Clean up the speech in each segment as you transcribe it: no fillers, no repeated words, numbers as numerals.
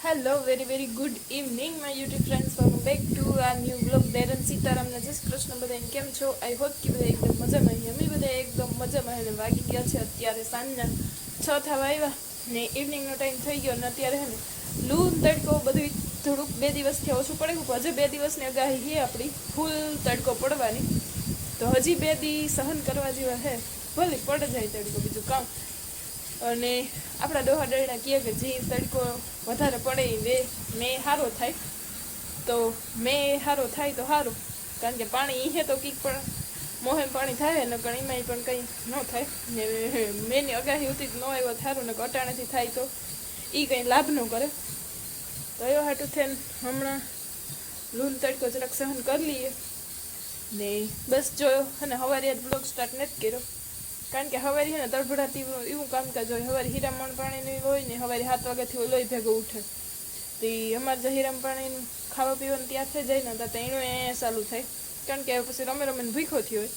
Hello, very good evening, my YouTube friends. Welcome back to our new vlog. Darren સીતારામને જય શ્રી કૃષ્ણ. બધાને કેમ છો? આઈ હોપ કે બધા એકદમ મજામાં છે. અમે બધા એકદમ મજામાં છે. વાગી ગયા છે અત્યારે સાંજના 6 થવા આવ્યા ને ઇવનિંગનો ટાઈમ થઈ ગયો ને અત્યારે હે ને લૂ તડકો બધું થોડુંક 2 દિવસથી ઓછું પડે ગયું. હજી 2 દિવસની આગાહી છે આપણી ફૂલ તડકો પડવાની. તો હજી 2 દી સહન કરવા જેવા છે. ભલે પડે જાય તડકો, બીજું કામ. અને આપણા ડોહા ડરણા કહે કે જે તડકો વધારે પડે મેં સારો થાય તો સારું, કારણ કે પાણી છે તો કંઈક પણ મોહે પાણી થાય ને પણ એમાં પણ કંઈ ન થાય ને મેંની અગાહી ઉતી ન આવ્યો સારું ને અટાણેથી થાય તો એ કંઈ લાભ ન કરે. તો એવો હાટું થઈને હમણાં લૂન તડકો જરાક સહન કરી લઈએ ને બસ જોયો અને સવારે આજ બ્લોગ સ્ટાર્ટ નથી કર્યો, કારણ કે સવારે છે ને તડબડાટી એવું કામકાજ હોય. સવારે હીરામણ પાણીની હોય ને સવારે 7 વાગ્યાથી લોહી ભેગો ઉઠે તો અમારે જો હીરામ પાણી ખાવા પીવાનું ત્યાં થઈ જાય ને તો એનું ચાલુ થાય, કારણ કે પછી રમે ભૂખો થયો હોય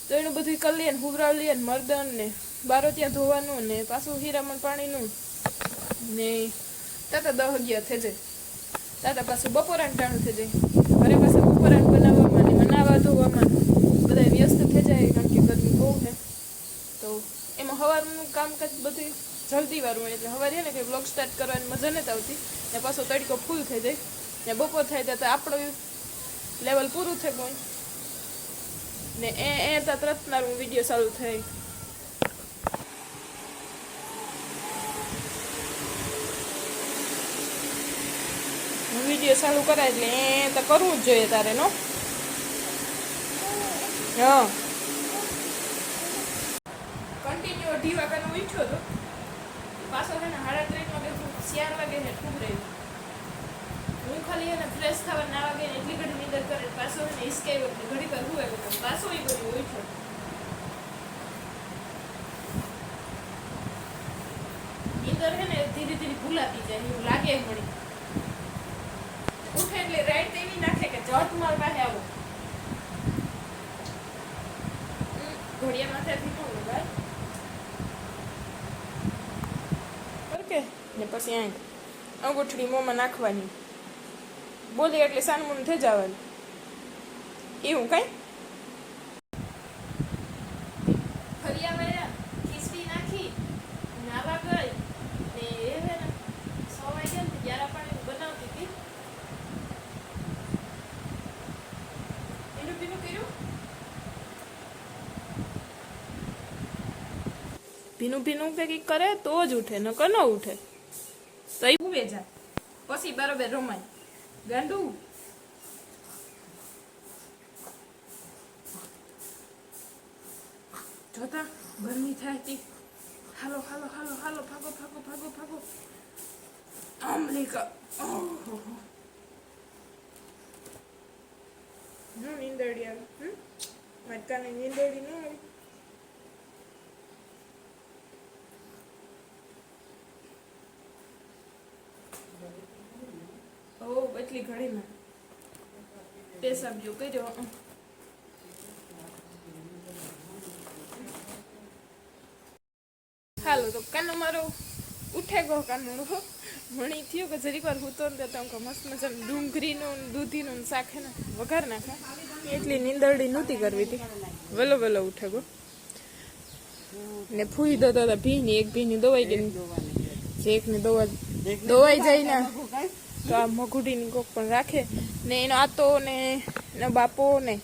તો એનું બધું કરી લઈએ ને હુવરાવી લઈએ ને મરદન ને બારો ત્યાં ધોવાનું ને પાછું હીરામણ પાણીનું ને તાતા 10-11 થઈ જાય. તાતા પાછું બપોરાનું ટાણું થઈ જાય. ઘરે પાછા બપોરાનું બનાવવામાં ને નાવા ધોવામાં બધા વ્યસ્ત થઈ જાય, કારણ કે ગરમી બહુ છે. તો એમાં સવારનું કામકાજ બધું જલ્દી વાળું હોય એટલે સવારે ને કંઈ બ્લોગ સ્ટાર્ટ કરવાની મજા નથી આવતી ને પાછો તડકો ફૂલ થઈ જાય ને બપોર થાય ત્યાં તો આપણું લેવલ પૂરું થઈ ગયું ને ત્યાં તરત મારું વિડીયો ચાલુ થાય. વિડીયો ચાલુ કરાય એટલે તો કરવું જ જોઈએ તારે નો. હા, કન્ટિન્યુ 2 વાગ્યાનો ઉઠ્યો હતો, પાછો છે ને 3:30 વાગે 4 વાગે ને ખૂબ રહ્યું. હું ખાલી એને ફ્રેશ થવા ના વાગે ને એટલી ઘડી નીંદર કરે પાછો છે ને હિસકાઈ વખતે ઘડી પર હુએ વખતે પાછો એ બધું ઉઠ્યો. નીંદર છે ને ધીરે ધીરે ભૂલાતી જાય એવું લાગે મળી. ઉઠે એટલે રાઈટ એવી નાખે કે જટ માર પાસે આવો. ઘોડિયા માથેથી ન લગાય ઓકે ને પછી અંગૂઠડી મોંમાં નાખવાની, બોલી એટલે સાનમૂન થઈ જવાનું એવું કઈ. ફરિયા વાળા ખીચડી નાખી નાવા ગઈ ને એ હે ને 6 વાગ્યા ને 11 પાણી બનાવતી હતી. એનું પીનું કર્યું ભીનું કંઈક કરે તો જ ઉઠે, નકર ન ઉઠે તો એ ઉભે જાય પછી બરોબર રમાય ગાંડું. જોતા ગરમી થાય તી. હાલો ભાગો અમલીકા. નીંદડી આવે મટકાની નીંદડી ન આવી. એટલી ઘડીમાં પેશાબ જો કર્યો. હાલો તો કાનો મારો ઉઠે ગયો. કાનો મણી થયો કે જરીક વાર હું તો મસ્ત મજાનું ડુંગળીનું દૂધીનું શાક હે ને વઘાર નાખે એટલી નીંદરડી નહોતી કરવી હતી. વેલો ઉઠે ગયો ને ફૂઈ દો દાદા ભીની એક ભીની દવાઈ ગઈ જે એકની દવાઈ જાય ને તો આ મગુડીની કોક પણ રાખે ને એનો આતો ને એનો બાપો ને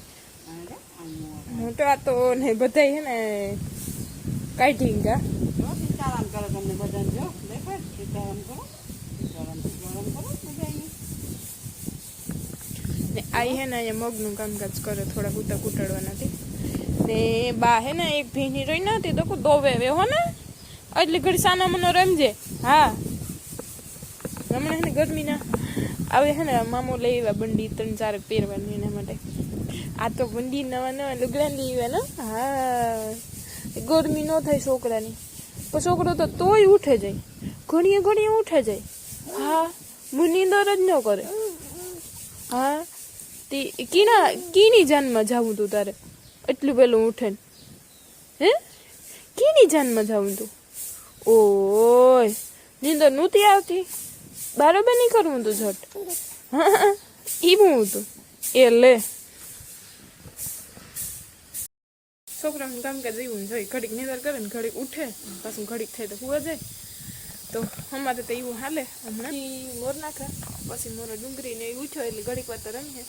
મોટો આતો ને બધા હે ને કાઢી ગયા. ને આઈ હે ને અહીંયા મગનું કામકાજ કરે, થોડા કૂટા કૂટાડવાના ને બા હે ને એક ભીની રહી નથી તો દોવે હો ને એટલી ઘડી સાના મનો રમજે. હા, હમણાં હે ને ગરમીના આવે હે ને મામો લઈ આવ્યા બંડી 3-4 પહેરવાની એના માટે. આ તો બંડી નવા લુગડા લઈ આવ્યા ને. હા, ગરમી ન થાય છોકરાની, પણ છોકરો તો તોય ઉઠે જાય, ઘણીએ ઉઠે જાય. હા, નીંદર જ ન કરે. હા, તે કીની જાનમાં જાવું તું તારે એટલું પેલું ઉઠે ને? હે કીની જાનમાં જાવું તું? ઓય નીંદર નહોતી આવતી? બરાબર નહીં કરવું તું ઝટ. હા ઈ હું તું એ લે છોકરાનું કામ કાજ એવું જોઈએ. ઘડીક નિંદર કરે ને ઘડીક ઉઠે, પાછું ઘડીક થાય તો હુવા જાય. તો અમારે તો એવું હાલે. હમણાં મોર નાખે, પછી મોરો ડુંગળી ને એવું ઉઠ્યો એટલે ઘડીક વાર તો રમીએ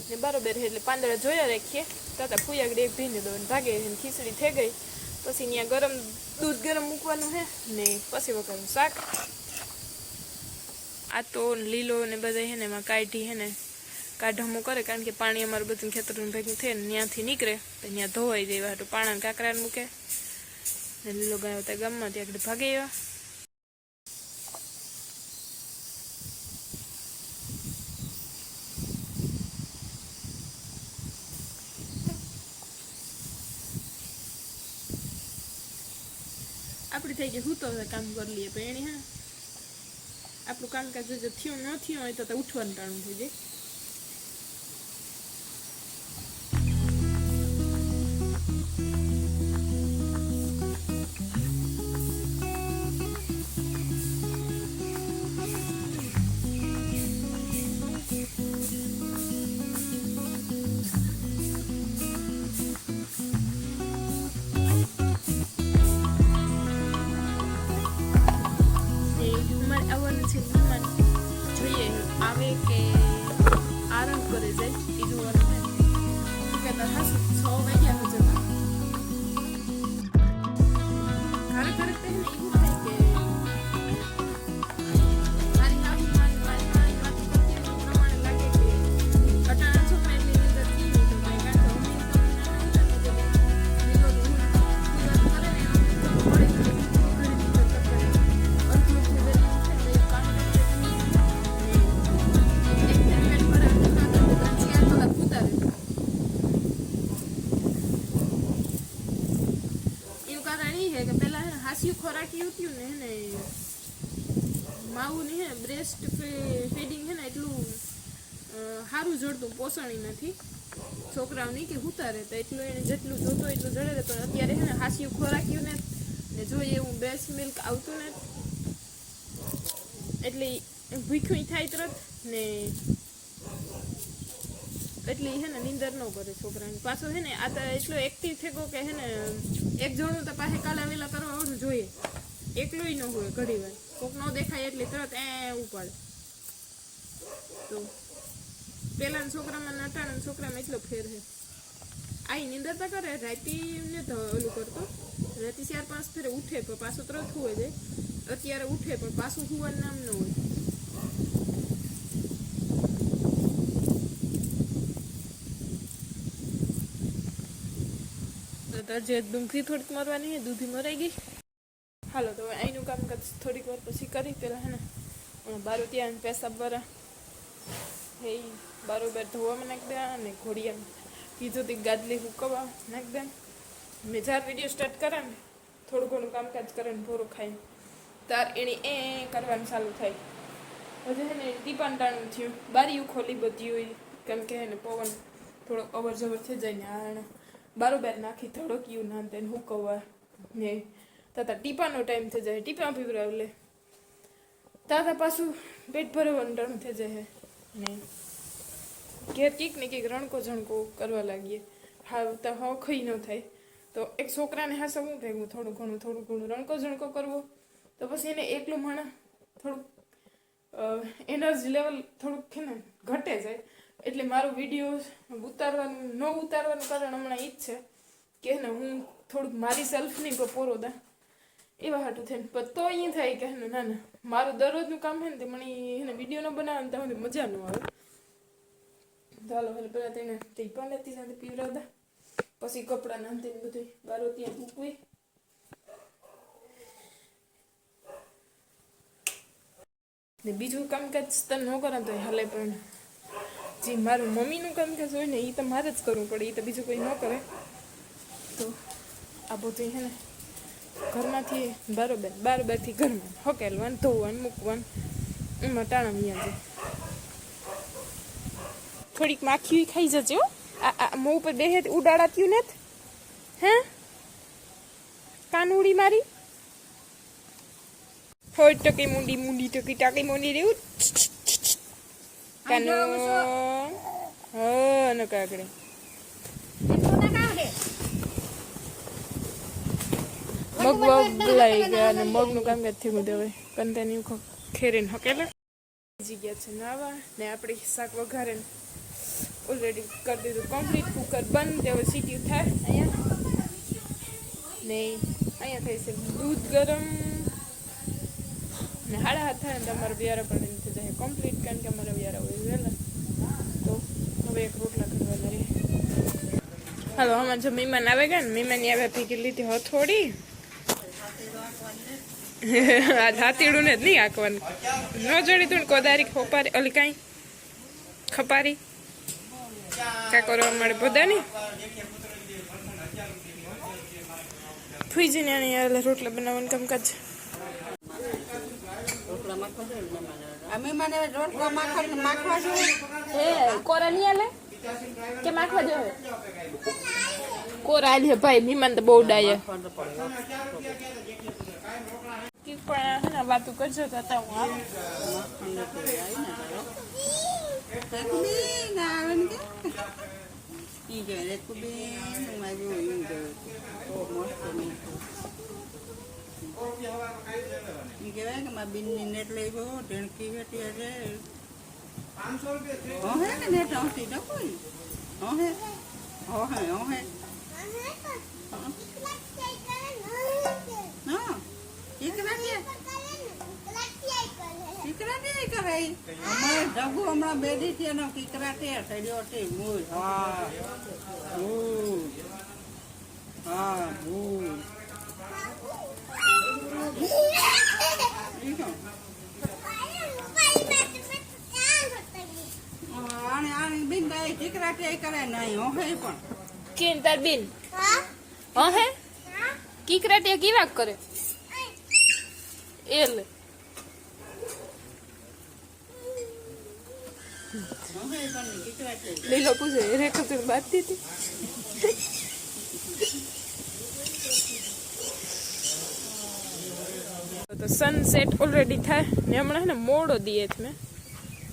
ને બરોબર. એટલે પાંદડા જોયા રાખીએ. તાતા ફૂયાગડે એક ભીંડી દો ભાગે ખીચડી થઈ ગઈ. પછી ત્યાં ગરમ દૂધ ગરમ મૂકવાનું છે ને પછી વગાડનું શાક. આ તો લીલો ને બધા છે ને એમાં કાઢી છે ને કાઢમું કરે, કારણ કે પાણી અમારું બધું ખેતરનું ભેગું થાય ને ત્યાંથી નીકળે તો ત્યાં ધોવાઈ જાય. હાટું પાણા કાંકરા મૂકે ને લીલો ગાય આવતા ગામમાં ત્યાં આગળ ભાગે એવા. આપણે થઈ ગયું હું તો કામ કરી લઈએ, પણ એની હા આપણું કામકાજ જો થયું ન થયું હોય તો ઉઠવાનું ટાણું થઈ જાય. જોઈએ આવે કે આરામ કરે જાય એ જોવાનું થાય. કહેતા હા 6 વાગ્યા હજુ ઘરે ઘરે તો એવું થાય કે મારી નાની મારી વાત કરતી પ્રમાણે લાગે કે અટાણા છોકરા એટલી અંદર થઈ નહીં તો કંઈ કાંઈ ખોરાકી ઉઠ્યું ને માવું ને હે બ્રેસ્ટ ફીડિંગ હે ને એટલું સારું જડતું પોષણી નથી છોકરાઓની કે હુતા રહેતા. એટલું એને જેટલું જોતું એટલું જડે રહે. પણ અત્યારે હે ને હાસ્યું ખોરાક્યું ને જોઈએ એવું બ્રેસ્ટ મિલ્ક આવતું ને એટલે ભૂખ્યું થાય તરત ને એટલે હે ને નીંદર ન કરે છોકરાને. પાછો હે ને આ તો એટલો એક્ટિવ થેગો કે હે ને એક જણું તો પાસે કાલા વેલા કરવા વાળું જોઈએ. એકલું ન હોય ઘડી વાર કોક ન દેખાય એટલે તરત ઉપાડે. તો પેલા છોકરામાં નટાણા છોકરામાં એટલો ફેર છે. આઈ નીંદર તો કરે રાતી ને તો ઓલું કરતો રાતી 4-5 ફેરે ઉઠે પણ પાછું તરત હોય જાય. અત્યારે ઉઠે પણ પાછું હુવાનું નામ ન હોય. જે ડુંગળી થોડીક મરવાની દૂધી મરાઈ ગઈ. હાલો તો હવે અહીંનું કામકાજ થોડીક વાર પછી કરી. પેલા હે ને બારો ત્યાં પેશાબ વાળા હે બારોબાર ધોવામાં નાખી દે અને ઘોડિયા કીધું તે ગાદલી હુકવા નાખી દે. મેં જ્યારે વિડીયો સ્ટાર્ટ કરે ને થોડું ઘણું કામકાજ કરે ને ભોરો ખાઈને તાર એની કરવાનું ચાલુ થાય. હજી હે ને ટીપાન ટાણું થયું. બારીયું ખોલી બધી હોય કેમ કે હે ને પવન થોડોક અવર જવર થઈ જાય ને આ બારોબાર નાખી ધડકયું ના તેને હુકવવા ને તાતા ટીપાનો ટાઈમ થઈ જાય. ટીપા પીવરાવ લે તાતા પાછું પેટ ભરવાનું ટાણું થઈ જાય ને ઘેર કીક ને કીક રણકો ઝણકો કરવા લાગીએ. હા તો હખઈ ન થાય તો એક છોકરાને હા શું ભેગું થોડું ઘણું રણકો ઝણકો કરવો તો પછી એને એકલું માણા થોડુંક એનર્જી લેવલ થોડુંક છે ને ઘટે જાય. એટલે મારો વિડીયો ન ઉતારવાનું કારણ હમણાં એ જ છે કે ને હું થોડુંક મારી સેલ્ફની પોરો દા એવા હાટું થઈને પણ તો અહીં થાય કે ના ના મારું દરરોજનું કામ છે ને તે મને એને વિડીયો ન બનાવે ને તો મજા ન આવે. ચાલો એટલે પહેલાં તેને ટીપા લેતી સાથે પીવડાવતા પછી કપડાં નાંધીને બધું બારો ત્યાં મૂકવી. ને બીજું કામકાજ તને ન કરે તો હાલે પણ જે મારું મમ્મીનું કામકાજ હોય ને એ તો મારે જ કરવું પડે. એ તો બીજું કોઈ ન કરે. તો આ બધું છે ને ઘરમાંથી બારોબારથી ઘરમાં હકેલવાનું ધોવાનું મૂકવાનું એમાં ટાણા મિયા જાય. થોડીક માખી ખાઈ જજો. આ મોં ઉપર બેહે ઉડાડાત્યું ને હે કાનુડી મારી હોય ટકી મુંડી મુંડી ટકી ટાકી મુંડી રેવું કાનો હા ન કાકડે મગ બગલાઈ ગયા અને મગનું કામકાજ થયું હવે કંતાની ખેરીને હકેલા જગ્યા છે નાવા ને આપણી શાક વઘારે ઓલરેડી કરી દીધું કમ્પ્લીટ કુકર બંધ તે હવે સીટી થાય અહીંયા ને અહીંયા થાય છે દૂધ ગરમ ને 7:30 થાય ને તમારા વ્યારા પણ થઈ જાય કમ્પ્લીટ કારણ કે અમારા વ્યારા હોય વહેલા તો હવે એક રોટલા કરવાના રહે હાલો અમારે જો મહેમાન આવે ગયા ને મહેમાનની આવ્યા ભેગી લીધી હથોડી આજ હાથીડું ને જ નહીં આંકવાનું ન જોડી તું કોદારી ખોપારી ઓલી કાંઈ ખપારી ક્યાં કરવા મળે બધાની ફૂઈજીને આની રોટલા બનાવવાનું કામકાજ અમે મને રોટલા માખવા જોઈએ એ કોરા નહીં આલે કે માખવા જોઈએ કોરા આલે ભાઈ મહેમાન તો બહુ ડાય પણ વાતું કરજો તો હું કહેવાય કે મારા બીનની નેટ લઈ ગયો ઢેણકી વેટી હશે હે ને નેટ આવતી ન કોઈ હે હે હા કિકરાટી કરે અમારે જગુ હમણાં બેઠી છે એનો કિકરાટી થયો છે મૂળ હા ભૂલ બિન ભાઈ કિકરાટી કરે નહીં હે પણ કેન તાર બેન હા હે કિકરાટી કેવા કરે એટલે લીલો પૂછે રેખા તું બાત દીધી તો સનસેટ ઓલરેડી થાય ને હમણાં ને મોડો દીએ મેં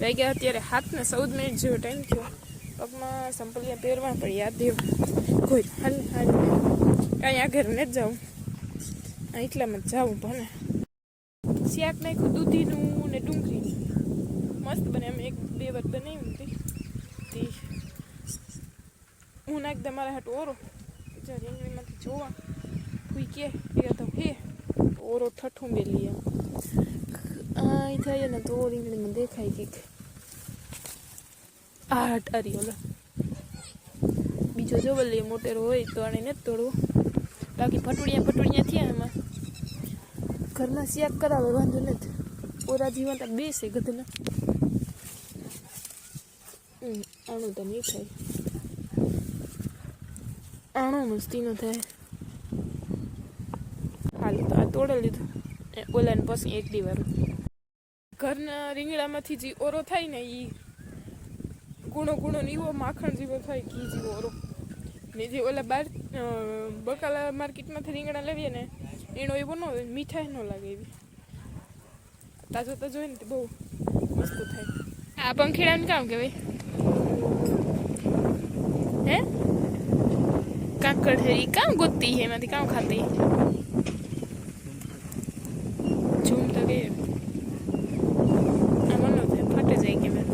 વાગ્યા અત્યારે 7:14 જેવો ટાઈમ થયો પગમાં સંપલિયા પહેરવા પણ યાદ દેવા કોઈ હાલ હાલ કાંઈ આગળ ને જ જાઉં એટલામાં જ જાઉં ભલે શાક નાખ્યું દૂધીનું ને ડુંગળી મસ્ત બને અમે 1-2 વાર બનાવ્યું હતી હું નાખ તમારા હાટ ઓરો રીંગણીમાંથી જોવા કોઈ કે તો હે ઓરો ઠઠું બેલી એમ અહીં થાય ને તો રીંગણીમાં દેખાય કંઈક આટ અરી ઓલો બીજો જો વલ્લી મોટેરો હોય તો આને નથી તોડવો બાકી ફટુડિયા થયા એમાં ઘરમાં શાક કરાવે વાંધો નથી ઓરા જીવન તો બેસે ગધના આણું તો નહીં થાય આણો મસ્તી ન થાય હાલ તો આ તોડી લીધું ઓલાને પછી 1 દી વારું ઘરના રીંગણામાંથી જે ઓરો થાય ને એ ગુણો ને એવો માખણ જેવો થાય ઘી જેવો ઓરો ને જે ઓલા બાર બકાલા માર્કેટમાંથી રીંગણા લેવીએ ને એનો એવો ન હોય મીઠાઈ ન લાગે એવી તાજો હોય ને બહુ મસ્ત થાય આ પંખીડાને કામ કહેવાય હે કાકડ હે કામ ગોતતી હે એમાંથી કામ ખાતી ઝૂમ તો કે આમાં ન થાય ફાટે જાય કે મેં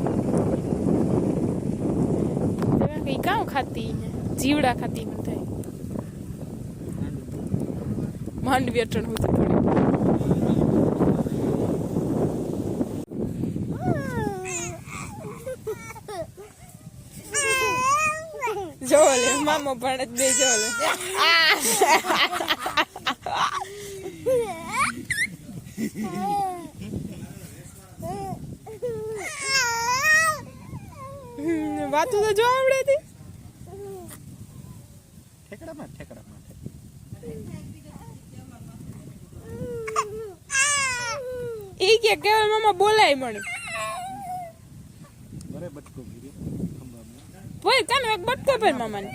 કઈ કામ ખાતી જીવડા ખાતી મને થાય માંડવી અટણ હોતી જોલે મામો પણ બે જોલે વાતું તો જો આવડે હતી ઠેકડામાં ઈ કે કેવલ મામા બોલાય મને બરે બટકો ગીરે બોય કાનો એક બટકો પર મામાને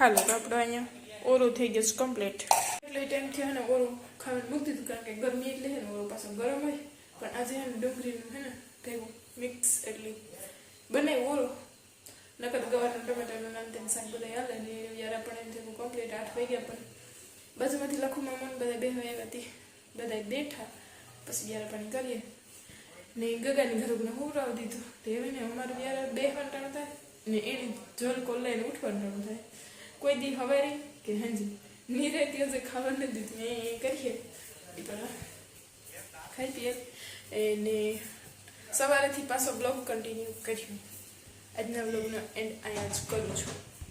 હાલો તો આપણે અહીંયા ઓરો થઈ ગયો છે કમ્પ્લીટ. એટલે ટાઈમ થયો ને ઓરો ખાવાનું મૂકી દીધું કારણ કે ગરમી એટલે છે ને ઓરો પાછો ગરમ હોય. પણ આજે છે ને ડુંગળીનું છે ને ભેગું મિક્સ એટલે બનાવ્યું ઓરો. નકર ગવારના ટમેટાનું નામ તેનું શાક બધા હાલે ને યાર પણ એમ થયું કમ્પ્લીટ 8 વાગ્યા પણ બાજુમાંથી લખુમાં મન બધા બેહવા આવ્યા હતી. બધા બેઠા પછી યાર પાણી કરીએ ને ગગાની ઘરને હુરાવી દીધું. તો હવે ને અમારું યાર બેહવાનું ટાણું થાય ને એની જલ કોલ લઈને ઉઠવાનું ટાણું થાય. કોઈ દી હવારી કે હાજી નિરેતી હશે ખાવા નથી દીધું એ કરીએ ખાઈ પીએ ને સવારેથી પાછો બ્લોગ કન્ટિન્યુ કર્યું. આજના બ્લોગનો એન્ડ અહીંયા જ કરું છું.